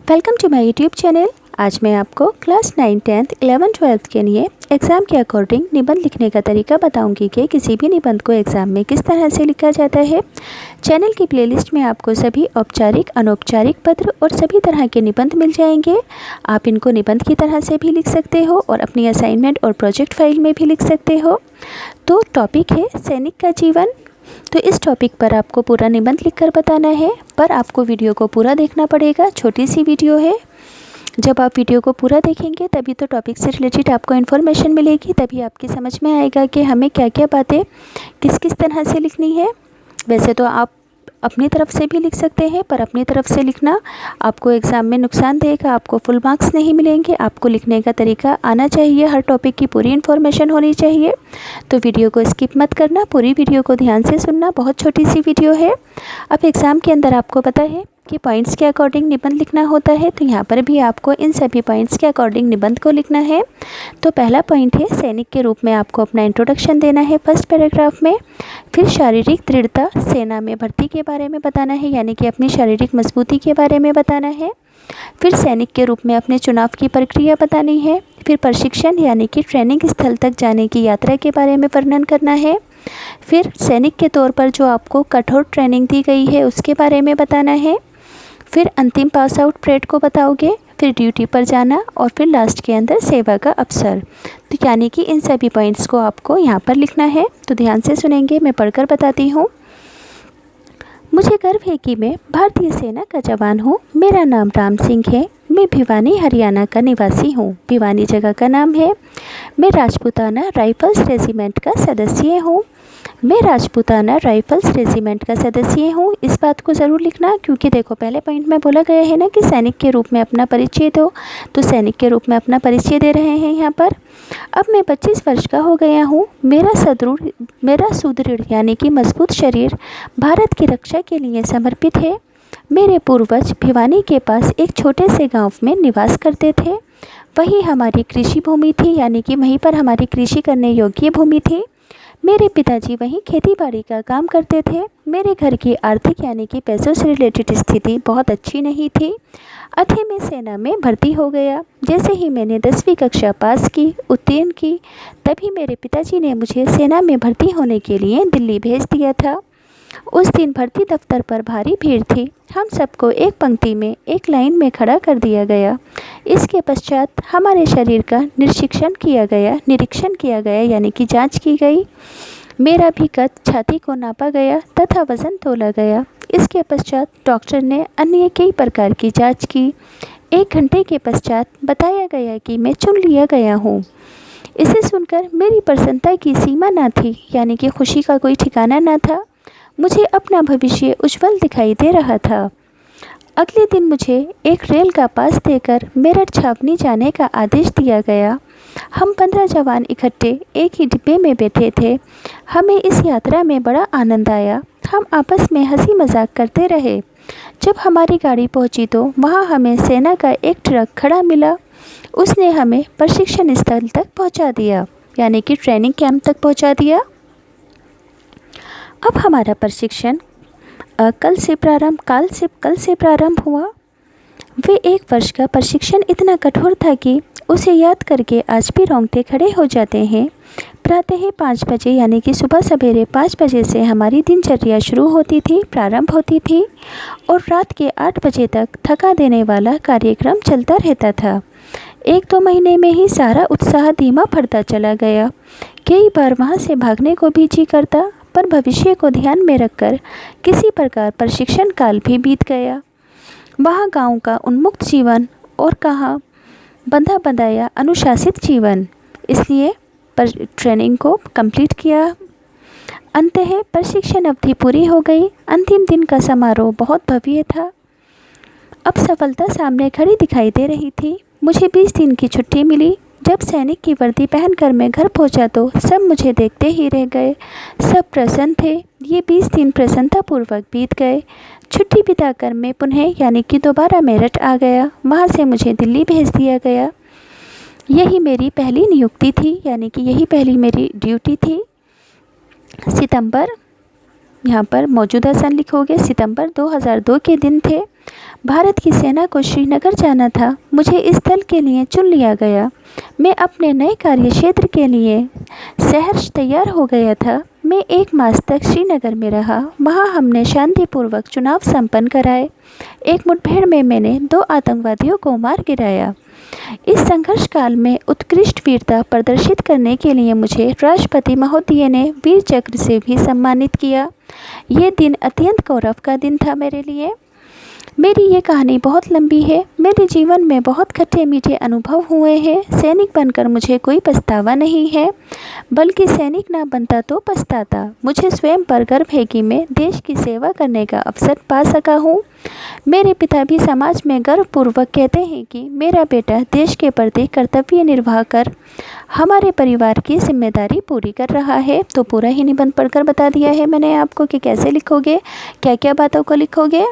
Welcome to my YouTube channel. आज मैं आपको क्लास 9, 10th, 11th, 12th के लिए एग्ज़ाम के अकॉर्डिंग निबंध लिखने का तरीका बताऊंगी कि किसी भी निबंध को एग्ज़ाम में किस तरह से लिखा जाता है। चैनल की प्लेलिस्ट में आपको सभी औपचारिक, अनौपचारिक पत्र और सभी तरह के निबंध मिल जाएंगे। आप इनको निबंध की तरह से भी लिख सकते हो और अपनी असाइनमेंट और प्रोजेक्ट फाइल में भी लिख सकते हो। तो टॉपिक है सैनिक का जीवन। तो इस टॉपिक पर आपको पूरा निबंध लिखकर बताना है, पर आपको वीडियो को पूरा देखना पड़ेगा। छोटी सी वीडियो है, जब आप वीडियो को पूरा देखेंगे तभी तो टॉपिक से रिलेटेड आपको इन्फॉर्मेशन मिलेगी, तभी आपकी समझ में आएगा कि हमें क्या क्या बातें किस किस तरह से लिखनी है। वैसे तो आप अपनी तरफ से भी लिख सकते हैं, पर अपनी तरफ से लिखना आपको एग्ज़ाम में नुकसान देगा, आपको फुल मार्क्स नहीं मिलेंगे। आपको लिखने का तरीका आना चाहिए, हर टॉपिक की पूरी इन्फॉर्मेशन होनी चाहिए। तो वीडियो को स्किप मत करना, पूरी वीडियो को ध्यान से सुनना। बहुत छोटी सी वीडियो है। अब एग्ज़ाम के अंदर आपको पता है कि पॉइंट्स के अकॉर्डिंग निबंध लिखना होता है, तो यहाँ पर भी आपको इन सभी पॉइंट्स के अकॉर्डिंग निबंध को लिखना है। तो पहला पॉइंट है सैनिक के रूप में आपको अपना इंट्रोडक्शन देना है फर्स्ट पैराग्राफ में। फिर शारीरिक दृढ़ता, सेना में भर्ती के बारे में बताना है, यानी कि अपनी शारीरिक मजबूती के बारे में बताना है। फिर सैनिक के रूप में अपने चुनाव की प्रक्रिया बतानी है। फिर प्रशिक्षण यानी कि ट्रेनिंग स्थल तक जाने की यात्रा के बारे में वर्णन करना है। फिर सैनिक के तौर पर जो आपको कठोर ट्रेनिंग दी गई है उसके बारे में बताना है। फिर अंतिम पास आउट परेड को बताओगे, फिर ड्यूटी पर जाना और फिर लास्ट के अंदर सेवा का अवसर। तो यानी कि इन सभी पॉइंट्स को आपको यहाँ पर लिखना है। तो ध्यान से सुनेंगे, मैं पढ़कर बताती हूँ। मुझे गर्व है कि मैं भारतीय सेना का जवान हूँ। मेरा नाम राम सिंह है। मैं भिवानी हरियाणा का निवासी हूँ। भिवानी जगह का नाम है। मैं राजपूताना राइफल्स रेजिमेंट का सदस्य हूँ। मैं राजपूताना राइफल्स रेजिमेंट का सदस्य हूँ। इस बात को ज़रूर लिखना, क्योंकि देखो पहले पॉइंट में बोला गया है ना कि सैनिक के रूप में अपना परिचय दो, तो सैनिक के रूप में अपना परिचय दे रहे हैं यहाँ पर। अब मैं 25 वर्ष का हो गया हूँ। मेरा सुदृढ़ यानी कि मजबूत शरीर भारत की रक्षा के लिए समर्पित है। मेरे पूर्वज भिवानी के पास एक छोटे से गाँव में निवास करते थे। वही हमारी कृषि भूमि थी, यानी कि वहीं पर हमारी कृषि करने योग्य भूमि थी। मेरे पिताजी वहीं खेती बाड़ी का काम करते थे। मेरे घर की आर्थिक यानी कि पैसों से रिलेटेड स्थिति बहुत अच्छी नहीं थी। अतः मैं सेना में भर्ती हो गया। जैसे ही मैंने 10वीं कक्षा पास की, उत्तीर्ण की, तभी मेरे पिताजी ने मुझे सेना में भर्ती होने के लिए दिल्ली भेज दिया था। उस दिन भर्ती दफ्तर पर भारी भीड़ थी। हम सबको एक पंक्ति में, एक लाइन में खड़ा कर दिया गया। इसके पश्चात हमारे शरीर का निरीक्षण किया गया यानी कि जांच की गई। मेरा भी कद, छाती को नापा गया तथा वज़न तोला गया। इसके पश्चात डॉक्टर ने अन्य कई प्रकार की जांच की। 1 घंटे के पश्चात बताया गया कि मैं चुन लिया गया हूँ। इसे सुनकर मेरी प्रसन्नता की सीमा न थी, यानी कि खुशी का कोई ठिकाना न था। मुझे अपना भविष्य उज्जवल दिखाई दे रहा था। अगले दिन मुझे एक रेल का पास देकर मेरठ छावनी जाने का आदेश दिया गया। हम 15 जवान इकट्ठे एक ही डिब्बे में बैठे थे। हमें इस यात्रा में बड़ा आनंद आया। हम आपस में हंसी मजाक करते रहे। जब हमारी गाड़ी पहुंची तो वहां हमें सेना का एक ट्रक खड़ा मिला। उसने हमें प्रशिक्षण स्थल तक पहुंचा दिया, यानी कि ट्रेनिंग कैंप तक पहुंचा दिया। अब हमारा प्रशिक्षण कल से प्रारंभ हुआ। वे 1 वर्ष का प्रशिक्षण इतना कठोर था कि उसे याद करके आज भी रोंगटे खड़े हो जाते हैं। प्रातः 5 बजे यानी कि सुबह सवेरे 5 बजे से हमारी दिनचर्या प्रारंभ होती थी और रात के 8 बजे तक थका देने वाला कार्यक्रम चलता रहता था। 1-2 महीने में ही सारा उत्साह धीमा पड़ता चला गया। कई बार वहाँ से भागने को भी जी करता, पर भविष्य को ध्यान में रखकर किसी प्रकार प्रशिक्षण काल भी बीत गया। वहाँ गांव का उन्मुक्त जीवन और कहाँ बंधा बंधाया अनुशासित जीवन। इसलिए ट्रेनिंग को कंप्लीट किया। अंततः प्रशिक्षण अवधि पूरी हो गई। अंतिम दिन का समारोह बहुत भव्य था। अब सफलता सामने खड़ी दिखाई दे रही थी। मुझे 20 दिन की छुट्टी मिली। जब सैनिक की वर्दी पहनकर मैं घर पहुंचा तो सब मुझे देखते ही रह गए। सब प्रसन्न थे। ये 20 दिन प्रसन्नतापूर्वक बीत गए। छुट्टी बिताकर मैं पुनः यानी कि दोबारा मेरठ आ गया। वहाँ से मुझे दिल्ली भेज दिया गया। यही मेरी पहली नियुक्ति थी, यानी कि यही पहली मेरी ड्यूटी थी। सितंबर यहाँ पर मौजूदा सन लिखोगे। सितंबर 2002 के दिन थे। भारत की सेना को श्रीनगर जाना था। मुझे इस दल के लिए चुन लिया गया। मैं अपने नए कार्य क्षेत्र के लिए सहर्ष तैयार हो गया था। मैं 1 मास तक श्रीनगर में रहा। वहाँ हमने शांतिपूर्वक चुनाव संपन्न कराए। एक मुठभेड़ में मैंने 2 आतंकवादियों को मार गिराया। इस संघर्ष काल में उत्कृष्ट वीरता प्रदर्शित करने के लिए मुझे राष्ट्रपति महोदय ने वीर चक्र से भी सम्मानित किया। ये दिन अत्यंत गौरव का दिन था मेरे लिए। मेरी ये कहानी बहुत लंबी है। मेरे जीवन में बहुत खट्टे मीठे अनुभव हुए हैं। सैनिक बनकर मुझे कोई पछतावा नहीं है, बल्कि सैनिक ना बनता तो पछताता। मुझे स्वयं पर गर्व है कि मैं देश की सेवा करने का अवसर पा सका हूँ। मेरे पिता भी समाज में गर्वपूर्वक कहते हैं कि मेरा बेटा देश के प्रति कर्तव्य निर्वाह कर हमारे परिवार की जिम्मेदारी पूरी कर रहा है। तो पूरा ही निबंध पढ़कर बता दिया है मैंने आपको कि कैसे लिखोगे, क्या क्या बातों को लिखोगे।